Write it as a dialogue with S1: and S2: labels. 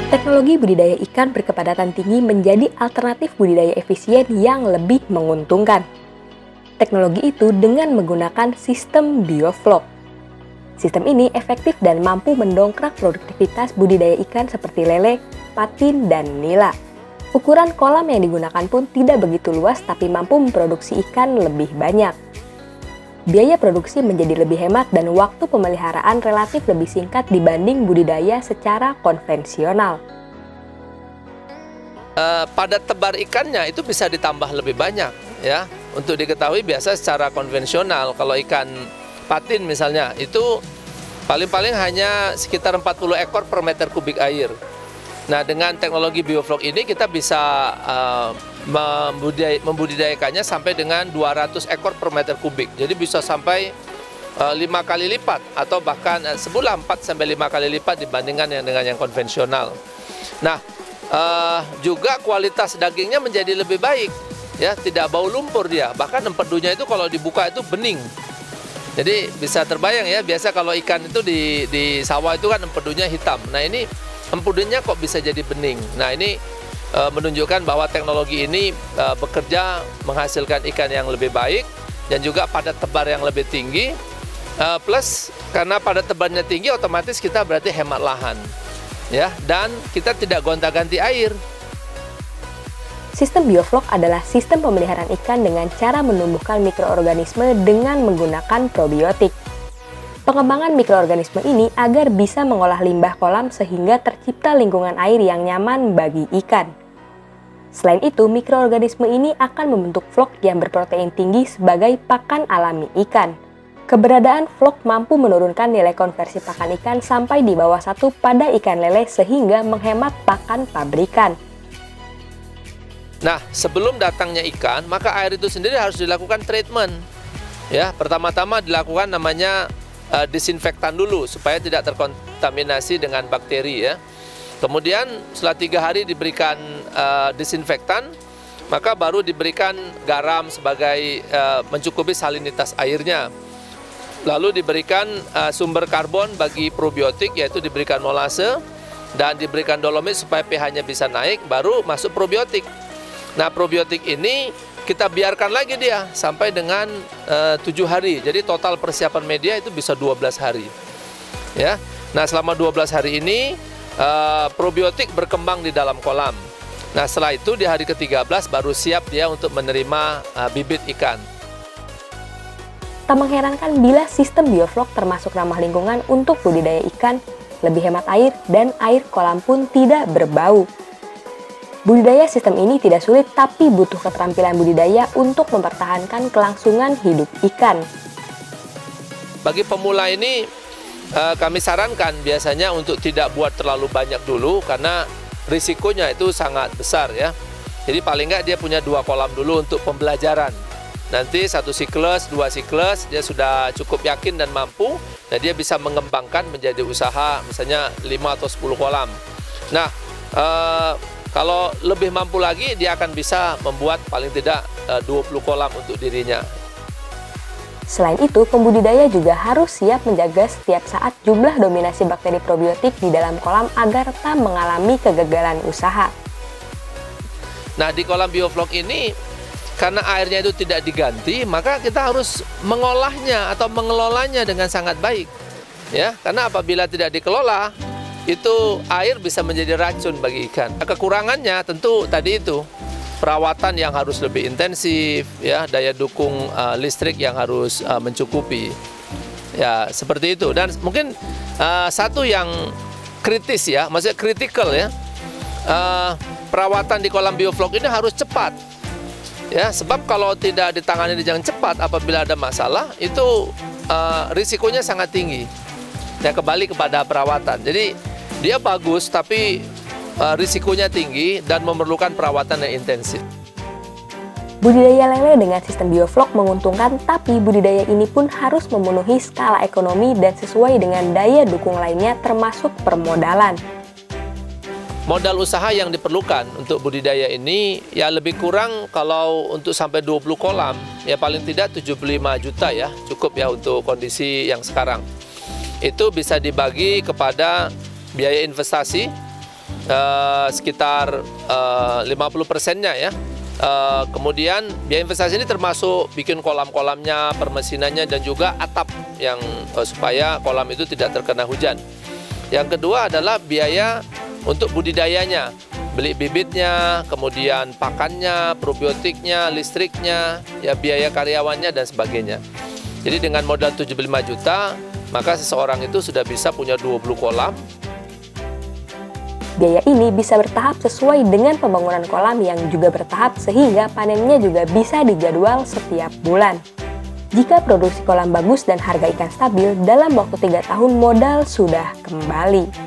S1: Teknologi budidaya ikan berkepadatan tinggi menjadi alternatif budidaya efisien yang lebih menguntungkan. Teknologi itu dengan menggunakan sistem bioflok. Sistem ini efektif dan mampu mendongkrak produktivitas budidaya ikan seperti lele, patin, dan nila. Ukuran kolam yang digunakan pun tidak begitu luas tapi mampu memproduksi ikan lebih banyak. Biaya produksi menjadi lebih hemat dan waktu pemeliharaan relatif lebih singkat dibanding budidaya secara konvensional.
S2: Padat tebar ikannya itu bisa ditambah lebih banyak, ya. Untuk diketahui biasa secara konvensional kalau ikan patin misalnya itu paling-paling hanya sekitar 40 ekor per meter kubik air. Nah, dengan teknologi bioflok ini kita bisa membudidayakannya sampai dengan 200 ekor per meter kubik. Jadi bisa sampai 5 kali lipat atau bahkan sebulan 4-5 kali lipat dibandingkan dengan yang konvensional. Nah, juga kualitas dagingnya menjadi lebih baik, ya, tidak bau lumpur dia. Bahkan empedunya itu kalau dibuka itu bening. Jadi bisa terbayang ya, biasa kalau ikan itu di sawah itu kan empedunya hitam. Nah, ini empedunya kok bisa jadi bening. Nah, ini menunjukkan bahwa teknologi ini bekerja menghasilkan ikan yang lebih baik dan juga padat tebar yang lebih tinggi. Plus karena padat tebarnya tinggi, otomatis kita berarti hemat lahan, ya, dan kita tidak gonta-ganti air.
S1: Sistem bioflok adalah sistem pemeliharaan ikan dengan cara menumbuhkan mikroorganisme dengan menggunakan probiotik. Pengembangan mikroorganisme ini agar bisa mengolah limbah kolam sehingga tercipta lingkungan air yang nyaman bagi ikan. Selain itu, mikroorganisme ini akan membentuk flok yang berprotein tinggi sebagai pakan alami ikan. Keberadaan flok mampu menurunkan nilai konversi pakan ikan sampai di bawah 1 pada ikan lele sehingga menghemat pakan pabrikan.
S2: Nah, sebelum datangnya ikan, maka air itu sendiri harus dilakukan treatment. Ya, pertama-tama dilakukan namanya disinfektan dulu supaya tidak terkontaminasi dengan bakteri, ya. Kemudian setelah 3 hari diberikan disinfektan, maka baru diberikan garam sebagai mencukupi salinitas airnya. Lalu diberikan sumber karbon bagi probiotik, yaitu diberikan molase dan diberikan dolomit supaya pH-nya bisa naik, baru masuk probiotik. Nah, probiotik ini kita biarkan lagi dia sampai dengan 7 hari. Jadi total persiapan media itu bisa 12 hari. Ya. Nah, selama 12 hari ini probiotik berkembang di dalam kolam. Nah, setelah itu di hari ke-13 baru siap dia untuk menerima bibit ikan.
S1: Tak mengherankan bila sistem bioflok termasuk ramah lingkungan untuk budidaya ikan, lebih hemat air dan air kolam pun tidak berbau. Budidaya sistem ini tidak sulit tapi butuh keterampilan budidaya untuk mempertahankan kelangsungan hidup ikan.
S2: Bagi pemula ini kami sarankan biasanya untuk tidak buat terlalu banyak dulu karena risikonya itu sangat besar, ya. Jadi paling nggak dia punya 2 kolam dulu untuk pembelajaran. Nanti 1 siklus, 2 siklus dia sudah cukup yakin dan mampu, nah dia bisa mengembangkan menjadi usaha misalnya 5 atau 10 kolam. Nah, kalau lebih mampu lagi, dia akan bisa membuat paling tidak 20 kolam untuk dirinya.
S1: Selain itu, pembudidaya juga harus siap menjaga setiap saat jumlah dominasi bakteri probiotik di dalam kolam agar tak mengalami kegagalan usaha.
S2: Nah, di kolam bioflok ini, karena airnya itu tidak diganti, maka kita harus mengolahnya atau mengelolanya dengan sangat baik. Ya, karena apabila tidak dikelola, itu air bisa menjadi racun bagi ikan. Kekurangannya tentu tadi itu perawatan yang harus lebih intensif, ya, daya dukung listrik yang harus mencukupi, ya, seperti itu. Dan mungkin satu yang kritis, ya, maksudnya kritikal, ya, perawatan di kolam bioflok ini harus cepat, ya, sebab kalau tidak ditangani dengan cepat apabila ada masalah itu risikonya sangat tinggi. Ya, kembali kepada perawatan. Jadi dia bagus tapi risikonya tinggi dan memerlukan perawatan yang intensif.
S1: Budidaya lele dengan sistem bioflok menguntungkan, tapi budidaya ini pun harus memenuhi skala ekonomi dan sesuai dengan daya dukung lainnya termasuk permodalan.
S2: Modal usaha yang diperlukan untuk budidaya ini ya lebih kurang kalau untuk sampai 20 kolam ya paling tidak 75 juta ya, cukup ya untuk kondisi yang sekarang. itu bisa dibagi kepada biaya investasi sekitar 50%-nya ya. Kemudian biaya investasi ini termasuk bikin kolam-kolamnya, permesinannya, dan juga atap yang supaya kolam itu tidak terkena hujan. Yang kedua adalah biaya untuk budidayanya, beli bibitnya, kemudian pakannya, probiotiknya, listriknya, ya biaya karyawannya dan sebagainya. Jadi dengan modal 75 juta, maka seseorang itu sudah bisa punya 20 kolam.
S1: Biaya ini bisa bertahap sesuai dengan pembangunan kolam yang juga bertahap sehingga panennya juga bisa dijadwal setiap bulan. Jika produksi kolam bagus dan harga ikan stabil, dalam waktu 3 tahun modal sudah kembali.